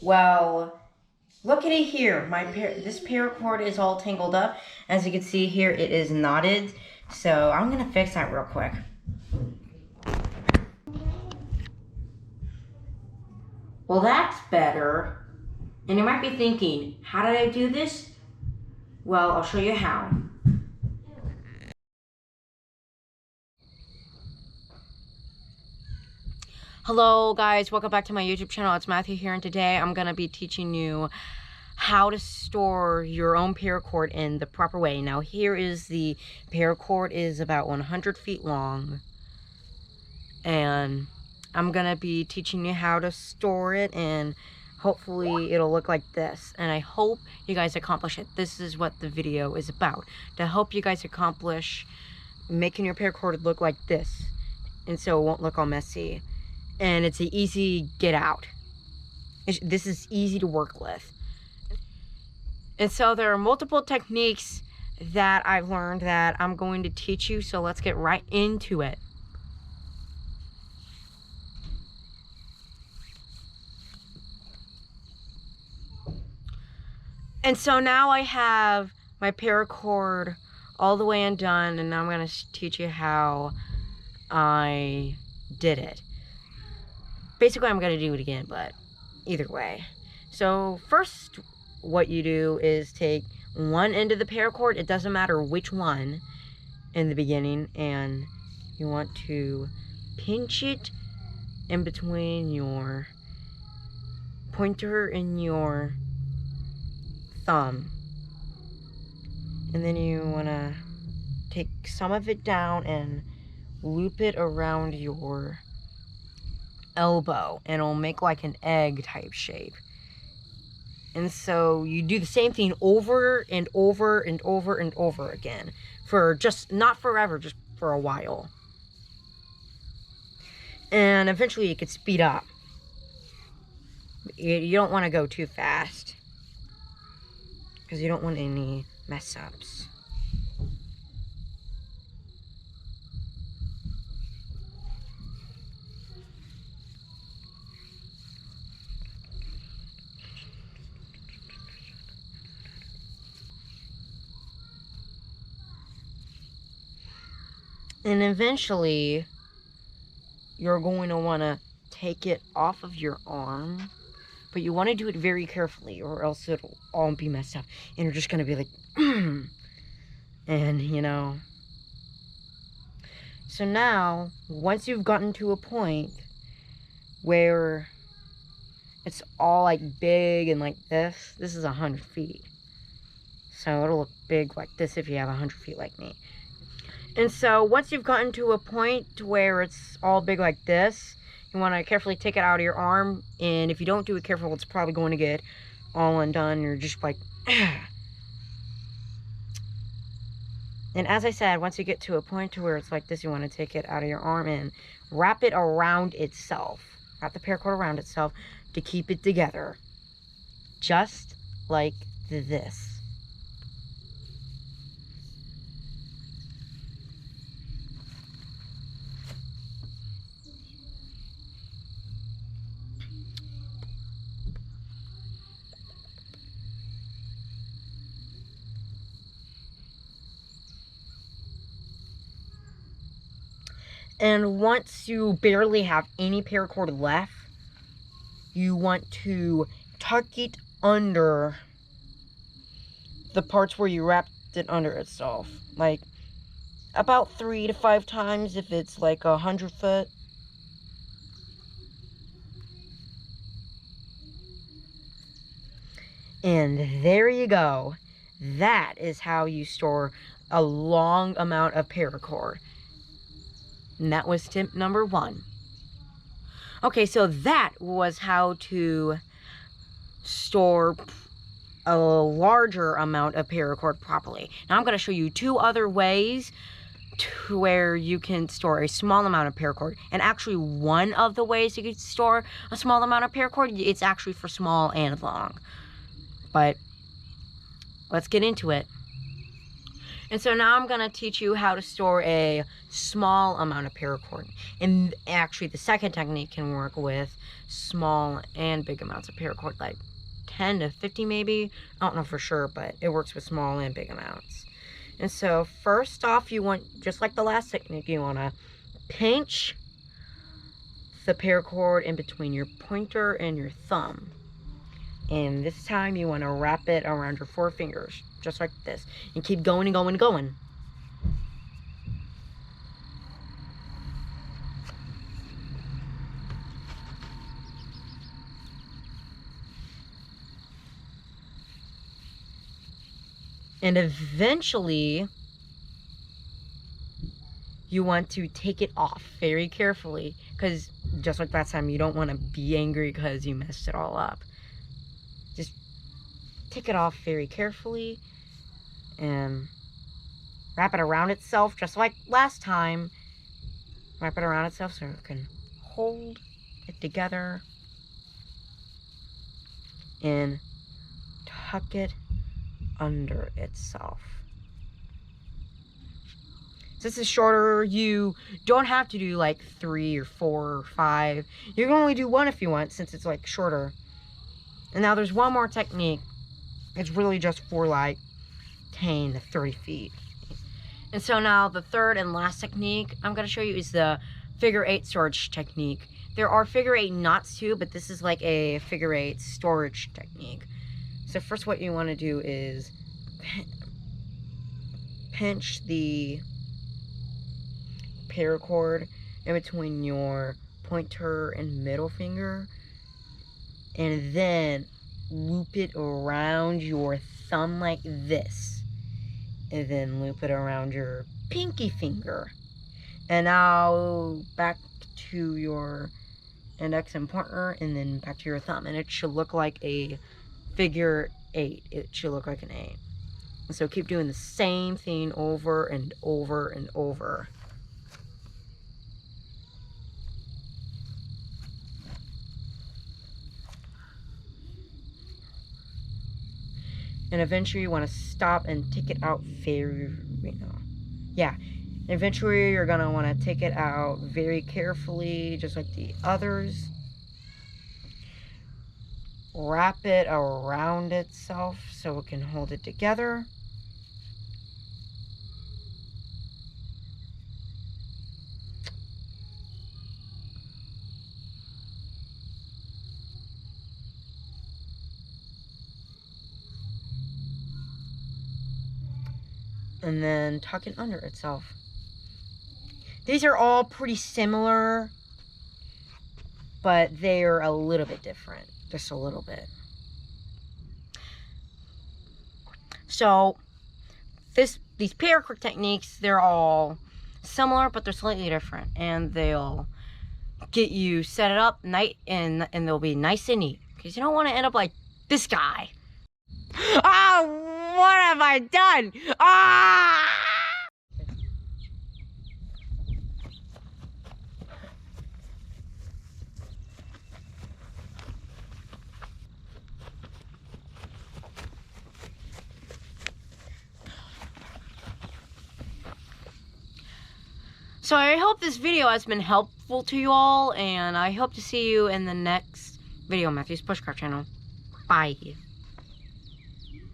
Well, look at it here. This paracord is all tangled up. As you can see here, it is knotted. So I'm gonna fix that real quick. Well, that's better. And you might be thinking, how did I do this? Well, I'll show you how. Hello guys, welcome back to my YouTube channel. It's Matthew here, and today I'm going to be teaching you how to store your own paracord in the proper way. Now here is the paracord is about 100 feet long, and I'm going to be teaching you how to store it, and hopefully it'll look like this. And I hope you guys accomplish it. This is what the video is about, to help you guys accomplish making your paracord look like this, and so it won't look all messy. And it's an easy get out. This is easy to work with. And so there are multiple techniques that I've learned that I'm going to teach you, so let's get right into it. And so now I have my paracord all the way undone, and now I'm going to teach you how I did it. Basically, I'm going to do it again, but either way. So first, what you do is take one end of the paracord, it doesn't matter which one in the beginning, and you want to pinch it in between your pointer and your thumb. And then you want to take some of it down and loop it around your elbow, and it'll make like an egg type shape. And so you do the same thing over and over and over and over again for just not forever, just for a while. And eventually you could speed up. You don't want to go too fast because you don't want any mess ups. And eventually, you're going to want to take it off of your arm, but you want to do it very carefully, or else it'll all be messed up. And you're just going to be like, and you know. So now, once you've gotten to a point where it's all like big and like this is 100 feet. So it'll look big like this if you have 100 feet like me. And so once you've gotten to a point where it's all big like this, you want to carefully take it out of your arm. And if you don't do it careful, it's probably going to get all undone. You're just like, and as I said, once you get to a point to where it's like this, you want to take it out of your arm and wrap it around itself. Wrap the paracord around itself to keep it together. Just like this. And once you barely have any paracord left, you want to tuck it under the parts where you wrapped it under itself. Like about 3 to 5 times if it's like 100 foot. And there you go. That is how you store a long amount of paracord. And that was tip number 1. Okay, so that was how to store a larger amount of paracord properly. Now I'm going to show you 2 other ways to where you can store a small amount of paracord. And actually one of the ways you can store a small amount of paracord, it's actually for small and long. But let's get into it. And so now I'm going to teach you how to store a small amount of paracord. And actually the second technique can work with small and big amounts of paracord, like 10 to 50 maybe. I don't know for sure, but it works with small and big amounts. And so first off, you want, just like the last technique, you want to pinch the paracord in between your pointer and your thumb. And this time you want to wrap it around your 4 fingers, just like this. And keep going and going and going. And eventually, you want to take it off very carefully. Because just like last time, you don't want to be angry because you messed it all up. Just take it off very carefully and wrap it around itself just like last time. Wrap it around itself so it can hold it together and tuck it under itself. Since it's shorter, you don't have to do like 3 or 4 or 5. You can only do 1 if you want, since it's like shorter. And now there's one more technique. It's really just for like 10 to 30 feet. And so now the third and last technique I'm going to show you is the figure 8 storage technique. There are figure 8 knots too, but this is like a figure 8 storage technique. So first what you want to do is pinch the paracord in between your pointer and middle finger, and then loop it around your thumb like this, and then loop it around your pinky finger, and now back to your index and pointer, and then back to your thumb, and it should look like a figure 8. It should look like an 8. And so keep doing the same thing over and over and over. And eventually you want to stop and take it out eventually you're going to want to take it out very carefully, just like the others. Wrap it around itself so it can hold it together. And then tuck it under itself. These are all pretty similar, but they're a little bit different. Just a little bit. So, these paracord techniques, they're all similar, but they're slightly different. And they'll get you set it up and they'll be nice and neat. Because you don't want to end up like this guy. Oh, what have I done? Ah! So I hope this video has been helpful to you all, and I hope to see you in the next video on Matthew's Bushcraft channel. Bye.